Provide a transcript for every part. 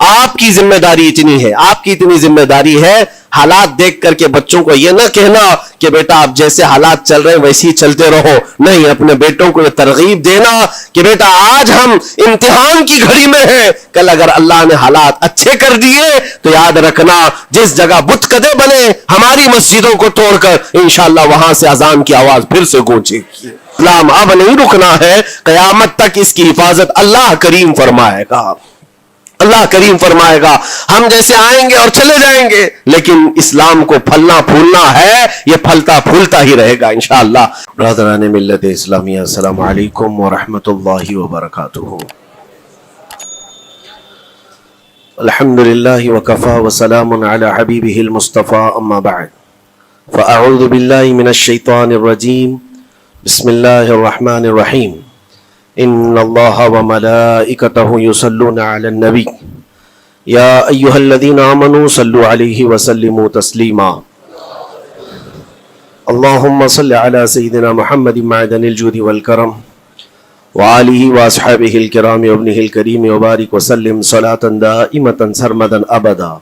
آپ کی ذمہ داری اتنی ہے، آپ کی اتنی ذمہ داری ہے، حالات دیکھ کر کے بچوں کو یہ نہ کہنا کہ بیٹا آپ جیسے حالات چل رہے ہیں ویسے ہی چلتے رہو، نہیں، اپنے بیٹوں کو یہ ترغیب دینا کہ بیٹا آج ہم امتحان کی گھڑی میں ہیں، کل اگر اللہ نے حالات اچھے کر دیے تو یاد رکھنا جس جگہ بت کدے بنے ہماری مسجدوں کو توڑ کر انشاءاللہ وہاں سے اذان کی آواز پھر سے گونجے گی۔ اسلام اب نہیں رکنا ہے، قیامت تک اس کی حفاظت اللہ کریم فرمائے گا، اللہ کریم فرمائے گا۔ ہم جیسے آئیں گے اور چلے جائیں گے، لیکن اسلام کو پھلنا پھولنا ہے، یہ پھلتا پھولتا ہی رہے گا انشاءاللہ۔ برادران ملت اسلامیہ، السلام علیکم ورحمۃ اللہ وبرکاتہ۔ الحمدللہ وکفی وسلام علی حبیبہ المصطفی، اما بعد فاعوذ باللہ من الشیطان الرجیم، بسم اللہ الرحمن الرحیم۔ ان اللہ وملائکتہ یصلون علی النبی یا ایہا الذین آمنوا صلوا علیہ وسلموا تسلیما۔ اللہم صل علی سیدنا محمد معدن الجود والکرم وآلہ واصحابہ الکرام وابنہ الکریم وبارک وسلم صلاة دائمة سرمدا ابدا۔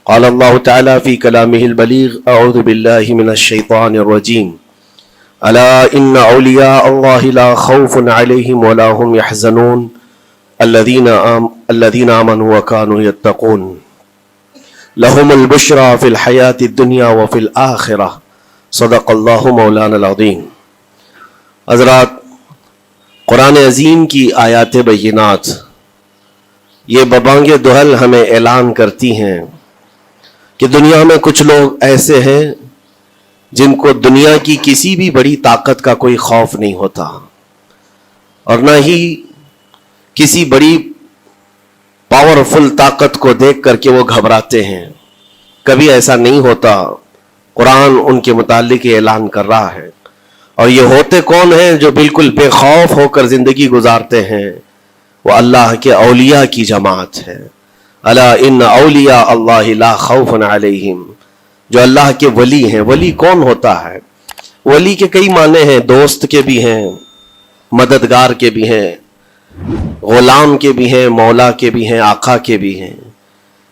قال اللہ تعالی فی کلامہ البلیغ، اعوذ باللہ من الشیطان الرجیم، الا ان اولیاء اللہ لا خوف علیہم ولا هم يحزنون الذین آمنوا وکانوا یتقون لهم البشرى فی الحیاة الدنیا وفی الآخرہ، صدق اللہ مولانا العظیم۔ حضرات، قرآن عظیم کی آیات بینات یہ ببانگ دہل ہمیں اعلان کرتی ہیں کہ دنیا میں کچھ لوگ ایسے ہیں جن کو دنیا کی کسی بھی بڑی طاقت کا کوئی خوف نہیں ہوتا، اور نہ ہی کسی بڑی پاورفل طاقت کو دیکھ کر کے وہ گھبراتے ہیں، کبھی ایسا نہیں ہوتا۔ قرآن ان کے متعلق اعلان کر رہا ہے، اور یہ ہوتے کون ہیں جو بالکل بے خوف ہو کر زندگی گزارتے ہیں؟ وہ اللہ کے اولیاء کی جماعت ہے۔ الا ان اولیاء اللہ لا خوف علیہم، جو اللہ کے ولی ہیں۔ ولی کون ہوتا ہے؟ ولی کے کئی معنی ہیں، دوست کے بھی ہیں، مددگار کے بھی ہیں، غلام کے بھی ہیں، مولا کے بھی ہیں، آقا کے بھی ہیں۔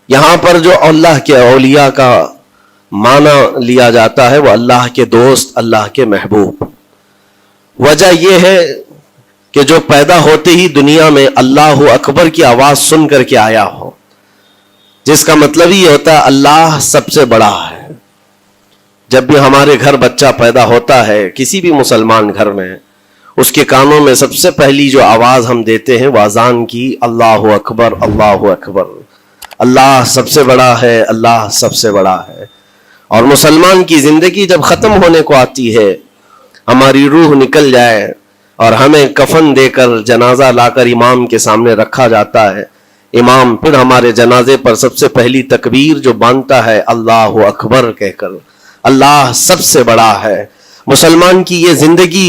یہاں پر جو اللہ کے اولیاء کا معنی لیا جاتا ہے وہ اللہ کے دوست، اللہ کے محبوب۔ وجہ یہ ہے کہ جو پیدا ہوتے ہی دنیا میں اللہ اکبر کی آواز سن کر کے آیا ہو، جس کا مطلب یہ ہوتا ہے اللہ سب سے بڑا ہے۔ جب بھی ہمارے گھر بچہ پیدا ہوتا ہے، کسی بھی مسلمان گھر میں، اس کے کانوں میں سب سے پہلی جو آواز ہم دیتے ہیں وہ اذان کی، اللہ اکبر، اللہ اکبر، اللہ سب سے بڑا ہے، اللہ سب سے بڑا ہے۔ اور مسلمان کی زندگی جب ختم ہونے کو آتی ہے، ہماری روح نکل جائے اور ہمیں کفن دے کر جنازہ لا کر امام کے سامنے رکھا جاتا ہے، امام پھر ہمارے جنازے پر سب سے پہلی تکبیر جو باندھتا ہے اللہ اکبر کہہ کر، اللہ سب سے بڑا ہے۔ مسلمان کی یہ زندگی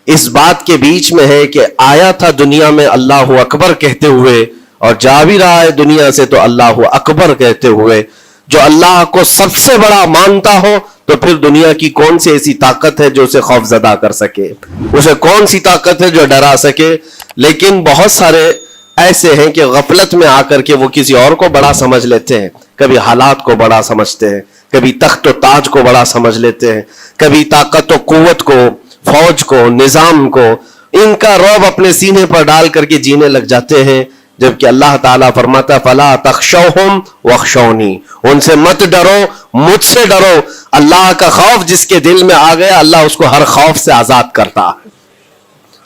اس بات کے بیچ میں ہے کہ آیا تھا دنیا میں اللہ اکبر کہتے ہوئے، اور جا بھی رہا ہے دنیا سے تو اللہ اکبر کہتے ہوئے۔ جو اللہ کو سب سے بڑا مانتا ہو تو پھر دنیا کی کون سی ایسی طاقت ہے جو اسے خوف زدہ کر سکے، اسے کون سی طاقت ہے جو ڈرا سکے؟ لیکن بہت سارے ایسے ہیں کہ غفلت میں آ کر کے وہ کسی اور کو بڑا سمجھ لیتے ہیں، کبھی حالات کو بڑا سمجھتے ہیں، کبھی تخت و تاج کو بڑا سمجھ لیتے ہیں، کبھی طاقت و قوت کو، فوج کو، نظام کو، ان کا رعب اپنے سینے پر ڈال کر کے جینے لگ جاتے ہیں، جبکہ اللہ تعالیٰ فرماتا ہے فَلَا تَخْشَوْهُمْ وَاخْشَوْنِي، ان سے مت ڈرو، مجھ سے ڈرو۔ اللہ کا خوف جس کے دل میں آ گیا، اللہ اس کو ہر خوف سے آزاد کرتا ہے،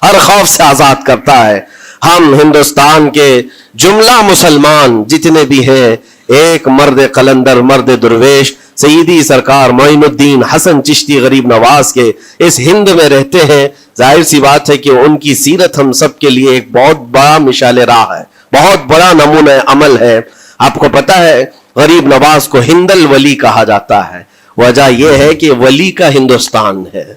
ہر خوف سے آزاد کرتا ہے۔ ہم ہندوستان کے جملہ مسلمان جتنے بھی ہیں، ایک مرد قلندر، مرد درویش، سیدی سرکار معین الدین حسن چشتی غریب نواز کے اس ہند میں رہتے ہیں۔ ظاہر سی بات ہے کہ ان کی سیرت ہم سب کے لیے ایک بہت بڑا مشعل راہ ہے، بہت بڑا نمونہ عمل ہے۔ آپ کو پتا ہے غریب نواز کو ہند الولی کہا جاتا ہے، وجہ یہ ہے کہ ولی کا ہندوستان ہے،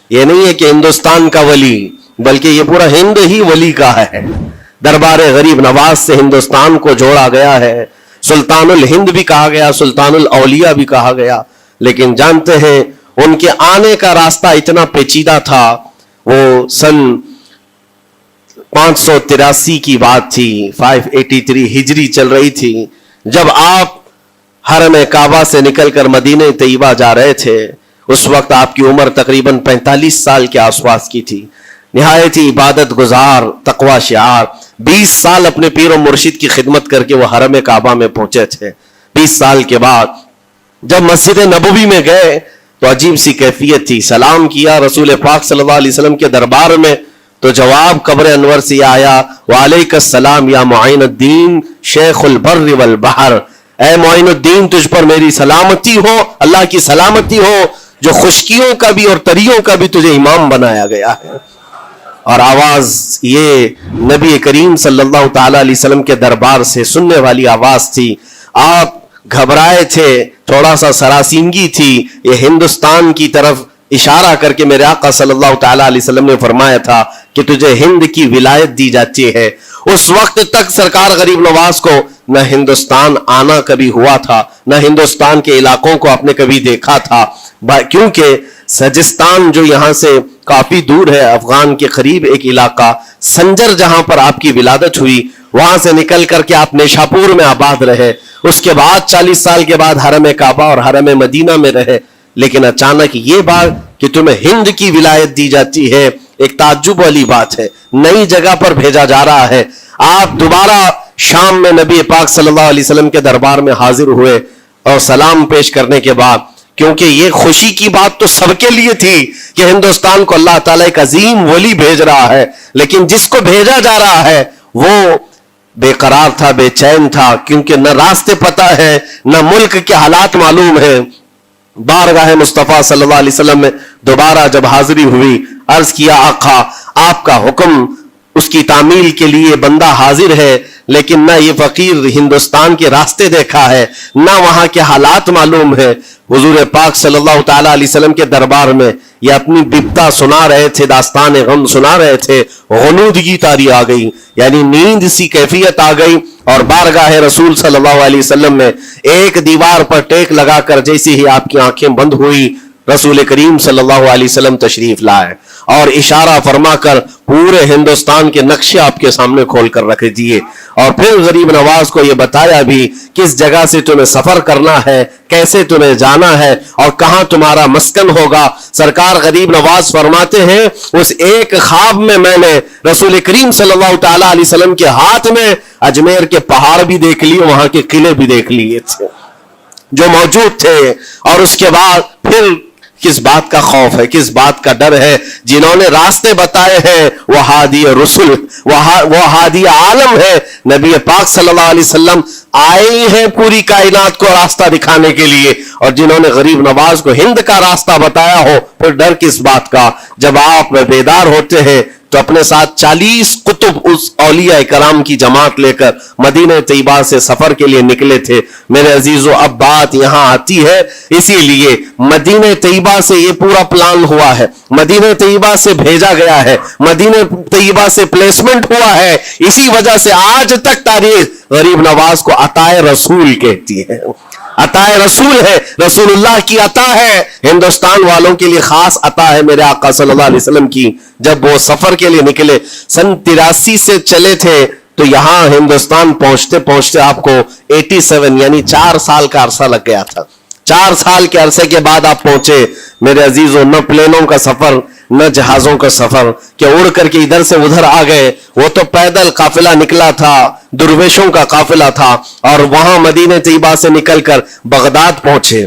یہ نہیں ہے کہ ہندوستان کا ولی، بلکہ یہ پورا ہند ہی ولی کا ہے۔ دربار غریب نواز سے ہندوستان کو جوڑا گیا ہے، سلطان الہند بھی کہا گیا، سلطان الاولیاء بھی کہا گیا۔ لیکن جانتے ہیں ان کے آنے کا راستہ اتنا پیچیدہ تھا۔ وہ سن 583 کی بات تھی, 583 ہجری چل رہی تھی, جب آپ حرم کعبہ سے نکل کر مدینہ طیبہ جا رہے تھے. اس وقت آپ کی عمر تقریباً 45 سال کے آس پاس کی تھی. نہایت ہی عبادت گزار, تقوی شعار, 20 سال اپنے پیر و مرشد کی خدمت کر کے وہ حرم کعبہ میں پہنچے تھے. 20 سال کے بعد جب مسجد نبوی میں گئے تو عجیب سی کیفیت تھی. سلام کیا رسول پاک صلی اللہ علیہ وسلم کے دربار میں تو جواب قبر انور سے آیا, وعلیک السلام یا معین الدین شیخ البر والبحر. اے معین الدین, تجھ پر میری سلامتی ہو, اللہ کی سلامتی ہو, جو خشکیوں کا بھی اور تریوں کا بھی تجھے امام بنایا گیا ہے. اور آواز یہ نبی کریم صلی اللہ تعالی علیہ وسلم کے دربار سے سننے والی آواز تھی. آپ گھبرائے تھے, تھوڑا سا سراسیمگی تھی. یہ ہندوستان کی طرف اشارہ کر کے میرے آقا صلی اللہ تعالی علیہ وسلم نے فرمایا تھا کہ تجھے ہند کی ولایت دی جاتی ہے. اس وقت تک سرکار غریب نواز کو نہ ہندوستان آنا کبھی ہوا تھا, نہ ہندوستان کے علاقوں کو آپ نے کبھی دیکھا تھا, کیونکہ سجستان جو یہاں سے کافی دور ہے, افغان کے قریب ایک علاقہ سنجر جہاں پر آپ کی ولادت ہوئی, وہاں سے نکل کر کے آپ نیشاپور میں آباد رہے. اس کے بعد 40 سال کے بعد حرم کعبہ اور حرم مدینہ میں رہے. لیکن اچانک یہ بات کہ تمہیں ہند کی ولایت دی جاتی ہے, ایک تعجب والی بات ہے. نئی جگہ پر بھیجا جا رہا ہے. آپ دوبارہ شام میں نبی پاک صلی اللہ علیہ وسلم کے دربار میں حاضر ہوئے اور سلام پیش کرنے کے بعد, کیونکہ یہ خوشی کی بات تو سب کے لیے تھی کہ ہندوستان کو اللہ تعالیٰ ایک عظیم ولی بھیج رہا ہے, لیکن جس کو بھیجا جا رہا ہے وہ بے قرار تھا, بے چین تھا, کیونکہ نہ راستے پتہ ہے, نہ ملک کے حالات معلوم ہیں. بارگاہ مصطفیٰ صلی اللہ علیہ وسلم میں دوبارہ جب حاضری ہوئی, عرض کیا آقا آپ کا حکم, اس کی تعمیل کے لیے بندہ حاضر ہے, لیکن نہ یہ فقیر ہندوستان کے راستے دیکھا ہے, نہ وہاں کے حالات معلوم ہے. حضور پاک صلی اللہ تعالی علیہ وسلم کے دربار میں یہ اپنی بپتا سنا رہے تھے, داستان غم سنا رہے تھے. غنودگی طاری آ گئی, یعنی نیند سی کیفیت آ گئی, اور بارگاہ رسول صلی اللہ علیہ وسلم میں ایک دیوار پر ٹیک لگا کر جیسے ہی آپ کی آنکھیں بند ہوئی, رسول کریم صلی اللہ علیہ وسلم تشریف لائے اور اشارہ فرما کر پورے ہندوستان کے نقشے آپ کے سامنے کھول کر رکھ دیے, اور پھر غریب نواز کو یہ بتایا بھی کس جگہ سے تمہیں سفر کرنا ہے, کیسے تمہیں جانا ہے اور کہاں تمہارا مسکن ہوگا. سرکار غریب نواز فرماتے ہیں اس ایک خواب میں میں نے رسول کریم صلی اللہ تعالی علیہ وسلم کے ہاتھ میں اجمیر کے پہاڑ بھی دیکھ لیے, وہاں کے قلعے بھی دیکھ لیے تھے جو موجود تھے. اور اس کے بعد پھر کس بات کا خوف ہے, کس بات کا ڈر ہے, جنہوں نے راستے بتائے ہیں وہ ہادی رسول, وہ ہادی عالم ہے. نبی پاک صلی اللہ علیہ وسلم آئے ہیں پوری کائنات کو راستہ دکھانے کے لیے, اور جنہوں نے غریب نواز کو ہند کا راستہ بتایا ہو, پھر ڈر کس بات کا. جب آپ بیدار ہوتے ہیں تو اپنے ساتھ 40 قطب اس اولیاء کرام کی جماعت لے کر مدینہ طیبہ سے سفر کے لیے نکلے تھے. میرے عزیزو, اب بات یہاں آتی ہے, اسی لیے مدینہ طیبہ سے یہ پورا پلان ہوا ہے, مدینہ طیبہ سے بھیجا گیا ہے, مدینہ طیبہ سے پلیسمنٹ ہوا ہے. اسی وجہ سے آج تک تاریخ غریب نواز کو عطائے رسول کہتی ہے. عطائے رسول ہے, رسول اللہ کی عطا ہے, ہندوستان والوں کے لیے خاص عطا ہے میرے آقا صلی اللہ علیہ وسلم کی. جب وہ سفر کے لیے نکلے, سن 83 سے چلے تھے, تو یہاں ہندوستان پہنچتے پہنچتے آپ کو 87 یعنی 4 سال کا عرصہ لگ گیا تھا. 4 سال کے عرصے کے بعد آپ پہنچے. میرے عزیزوں, نہ پلینوں کا سفر, نہ جہازوں کا سفر کہ اڑ کر کے ادھر سے ادھر آ گئے. وہ تو پیدل قافلہ نکلا تھا, درویشوں کا قافلہ تھا, اور وہاں مدینہ طیبہ سے نکل کر بغداد پہنچے.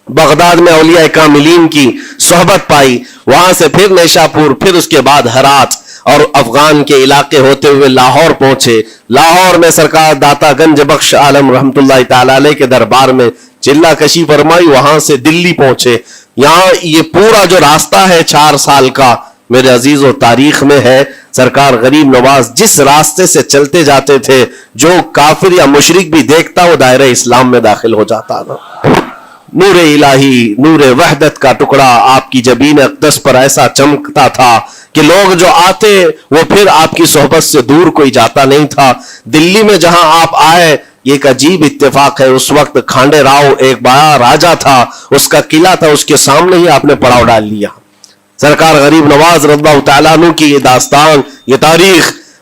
بغداد میں اولیاء کاملین کی صحبت پائی, وہاں سے پھر نیشاپور, پھر اس کے بعد ہرات, اور افغان کے علاقے ہوتے ہوئے لاہور پہنچے. لاہور میں سرکار داتا گنج بخش عالم رحمت اللہ تعالی علیہ کے دربار میں چلہ کشی فرمائی, وہاں سے دلی پہنچے. یہاں یہ پورا جو راستہ ہے 4 سال کا, میرے عزیز و تاریخ میں ہے. سرکار غریب نواز جس راستے سے چلتے جاتے تھے, جو کافر یا مشرک بھی دیکھتا وہ دائرہ اسلام میں داخل ہو جاتا تھا. نور الہی, نور وحدت کا ٹکڑا آپ کی جبین اقدس پر ایسا چمکتا تھا کہ لوگ جو آتے وہ پھر آپ کی صحبت سے دور کوئی جاتا نہیں تھا. دلی میں جہاں آپ آئے, یہ ایک عجیب اتفاق ہے, اس وقت کھانڈے راؤ ایک بڑا راجا تھا, اس کا قلعہ تھا, اس کے سامنے ہی آپ نے پڑاؤ ڈال لیا. سرکار غریب نواز رضی اللہ تعالیٰ عنہ کی یہ داستان, یہ تاریخ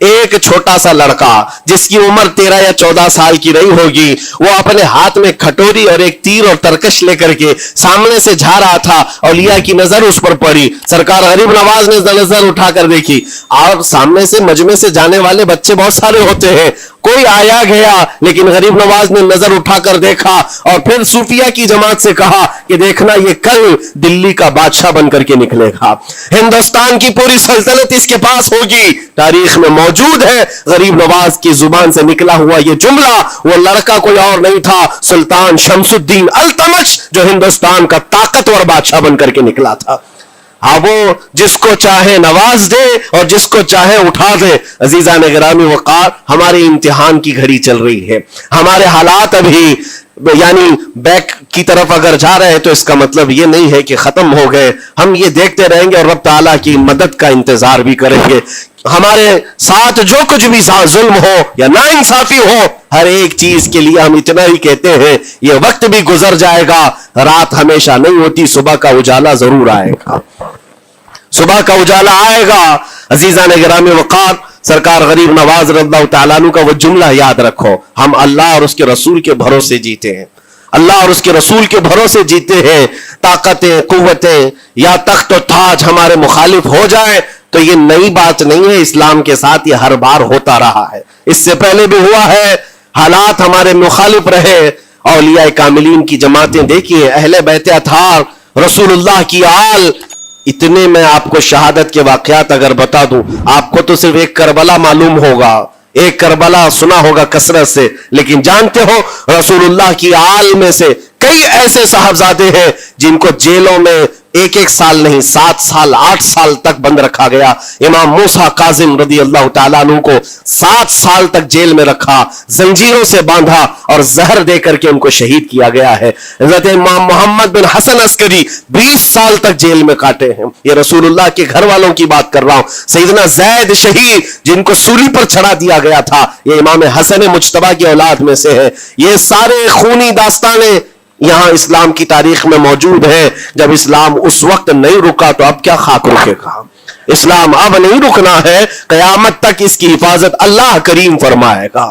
ایک چھوٹا سا لڑکا جس کی عمر 13 یا 14 سال کی رہی ہوگی، وہ اپنے ہاتھ میں کھٹوری اور ایک تیر اور ترکش لے کر کے سامنے سے جا رہا تھا، اولیاء کی نظر اس پر پڑی، سرکار غریب نواز نے نظر اٹھا کر دیکھی، اور سامنے سے مجمع سے جانے والے بچے بہت سارے ہوتے ہیں، کوئی آیا گیا، لیکن غریب نواز نے نظر اٹھا کر دیکھا اور پھر صوفیہ کی جماعت سے کہا کہ دیکھنا یہ کل دلی کا بادشاہ بن کر کے نکلے گا، ہندوستان کی پوری سلطنت اس کے پاس ہوگی۔ تاریخ میں موجود ہے غریب نواز کی زبان سے نکلا ہوا یہ جملہ، وہ لڑکا کوئی اور نہیں تھا، سلطان شمس الدین التمش، جو ہندوستان کا طاقتور بادشاہ بن کر کے نکلا تھا۔ ہاں، وہ جس کو چاہے نواز دے اور جس کو چاہے اٹھا دے۔ عزیزان گرامی وقار، ہمارے امتحان کی گھڑی چل رہی ہے، ہمارے حالات ابھی یعنی بیک کی طرف اگر جا رہے ہیں تو اس کا مطلب یہ نہیں ہے کہ ختم ہو گئے، ہم یہ دیکھتے رہیں گے اور رب تعالیٰ کی مدد کا انتظار بھی کریں گے۔ ہمارے ساتھ جو کچھ بھی ظلم ہو یا ناانصافی ہو، ہر ایک چیز کے لیے ہم اتنا ہی کہتے ہیں یہ وقت بھی گزر جائے گا، رات ہمیشہ نہیں ہوتی، صبح کا اجالا ضرور آئے گا، صبح کا اجالا آئے گا۔ عزیزان گرامی وقار، سرکار غریب نواز رضی اللہ تعالیٰ عنہ کا وہ جملہ یاد رکھو، ہم اللہ اور اس کے رسول کے بھروسے جیتے ہیں، اللہ اور اس کے رسول کے بھروسے جیتے ہیں۔ طاقتیں، قوتیں یا تخت و تاج ہمارے مخالف ہو جائے تو یہ نئی بات نہیں ہے، اسلام کے ساتھ یہ ہر بار ہوتا رہا ہے، اس سے پہلے بھی ہوا ہے، حالات ہمارے مخالف رہے۔ اولیاء کاملین کی جماعتیں دیکھیے، اہل بیت اطہار، رسول اللہ کی آل، اتنے میں آپ کو شہادت کے واقعات اگر بتا دوں، آپ کو تو صرف ایک کربلا معلوم ہوگا، ایک کربلا سنا ہوگا کثرت سے، لیکن جانتے ہو رسول اللہ کی آل میں سے کئی ایسے صاحبزادے ہیں جن کو جیلوں میں ایک سال نہیں 7 سال 8 سال تک بند رکھا گیا۔ امام موسیٰ کاظم رضی اللہ تعالیٰ عنہ کو 7 سال تک جیل میں رکھا، زنجیروں سے باندھا اور زہر دے کر کے ان کو شہید کیا گیا ہے۔ حضرت امام محمد بن حسن عسکری 20 سال تک جیل میں کاٹے ہیں۔ یہ رسول اللہ کے گھر والوں کی بات کر رہا ہوں۔ سیدنا زید شہید جن کو سولی پر چڑھا دیا گیا تھا، یہ امام حسن مجتبیٰ کی اولاد میں سے ہے۔ یہ سارے خونی داستانیں یہاں اسلام کی تاریخ میں موجود ہے۔ جب اسلام اس وقت نہیں رکا تو اب کیا خاک رکے گا؟ اسلام اب نہیں رکنا ہے، قیامت تک اس کی حفاظت اللہ کریم فرمائے گا،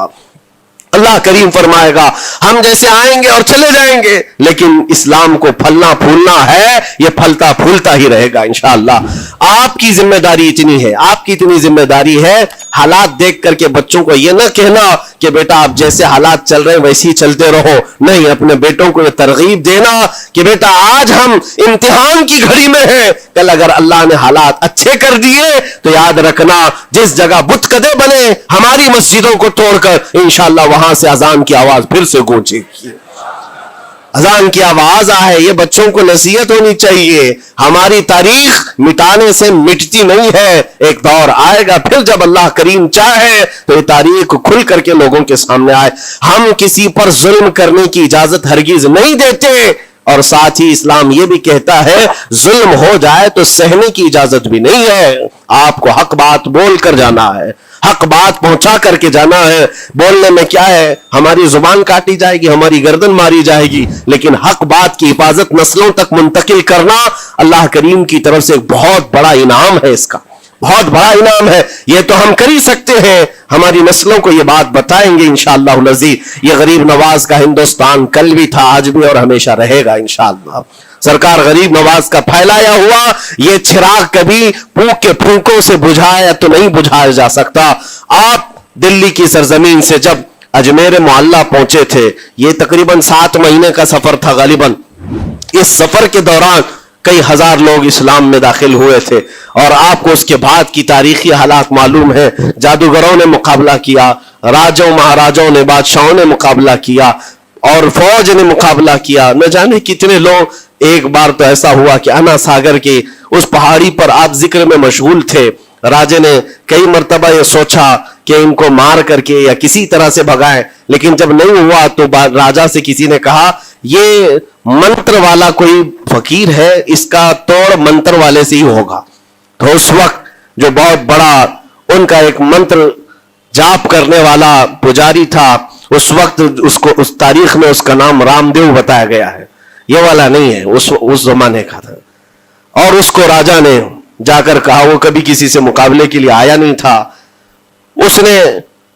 اللہ کریم فرمائے گا۔ ہم جیسے آئیں گے اور چلے جائیں گے، لیکن اسلام کو پھلنا پھولنا ہے، یہ پھلتا پھولتا ہی رہے گا انشاءاللہ۔ آپ کی ذمہ داری اتنی ہے، آپ کی اتنی ذمہ داری ہے، حالات دیکھ کر کے بچوں کو یہ نہ کہنا کہ بیٹا آپ جیسے حالات چل رہے ہیں ویسے ہی چلتے رہو، نہیں، اپنے بیٹوں کو یہ ترغیب دینا کہ بیٹا آج ہم امتحان کی گھڑی میں ہیں، کل اگر اللہ نے حالات اچھے کر دیے تو یاد رکھنا جس جگہ بت کدے بنے ہماری مسجدوں کو توڑ کر انشاءاللہ وہاں سے اذان کی آواز پھر سے گونجے گی، اذان کی آواز آئے۔ یہ بچوں کو نصیحت ہونی چاہیے، ہماری تاریخ مٹانے سے مٹتی نہیں ہے، ایک دور آئے گا پھر جب اللہ کریم چاہے تو یہ تاریخ کھل کر کے لوگوں کے سامنے آئے۔ ہم کسی پر ظلم کرنے کی اجازت ہرگز نہیں دیتے، اور ساتھ ہی اسلام یہ بھی کہتا ہے ظلم ہو جائے تو سہنے کی اجازت بھی نہیں ہے، آپ کو حق بات بول کر جانا ہے، حق بات پہنچا کر کے جانا ہے۔ بولنے میں کیا ہے، ہماری زبان کاٹی جائے گی، ہماری گردن ماری جائے گی، لیکن حق بات کی حفاظت نسلوں تک منتقل کرنا اللہ کریم کی طرف سے ایک بہت بڑا انعام ہے، اس کا بہت بڑا انعام ہے۔ یہ تو ہم کر ہی سکتے ہیں، ہماری نسلوں کو یہ بات بتائیں گے انشاءاللہ العزیز۔ یہ غریب نواز کا ہندوستان کل بھی تھا، آج بھی اور ہمیشہ رہے گا انشاءاللہ۔ سرکار غریب نواز کا پھیلایا ہوا یہ چراغ کبھی پھونک کے پھونکوں سے بجھایا تو نہیں بجھایا جا سکتا۔ آپ دلی کی سرزمین سے جب اجمیر معلیٰ پہنچے تھے، یہ تقریباً 7 مہینے کا سفر تھا غالباً، اس سفر کے دوران کئی ہزار لوگ اسلام میں داخل ہوئے تھے، اور آپ کو اس کے بعد کی تاریخی حالات معلوم ہے۔ جادوگروں نے مقابلہ کیا، راجوں مہاراجوں نے، بادشاہوں نے مقابلہ کیا، اور فوج نے مقابلہ کیا، نہ جانے کتنے لوگ۔ ایک بار تو ایسا ہوا کہ انا ساگر کی اس پہاڑی پر آپ ذکر میں مشغول تھے، راجے نے کئی مرتبہ یہ سوچا کہ ان کو مار کر کے یا کسی طرح سے بھگائیں، لیکن جب نہیں ہوا تو راجہ سے کسی نے کہا یہ منتر والا کوئی فقیر ہے، اس کا توڑ منتر والے سے ہی ہوگا۔ تو اس وقت جو بہت بڑا ان کا ایک منتر جاپ کرنے والا پجاری تھا، اس وقت اس تاریخ میں اس کا نام رام دیو بتایا گیا ہے، یہ والا نہیں ہے، اس زمانے کا تھا۔ اور اس کو راجہ نے جا کر کہا، وہ کبھی کسی سے مقابلے کے لیے آیا نہیں تھا، اس نے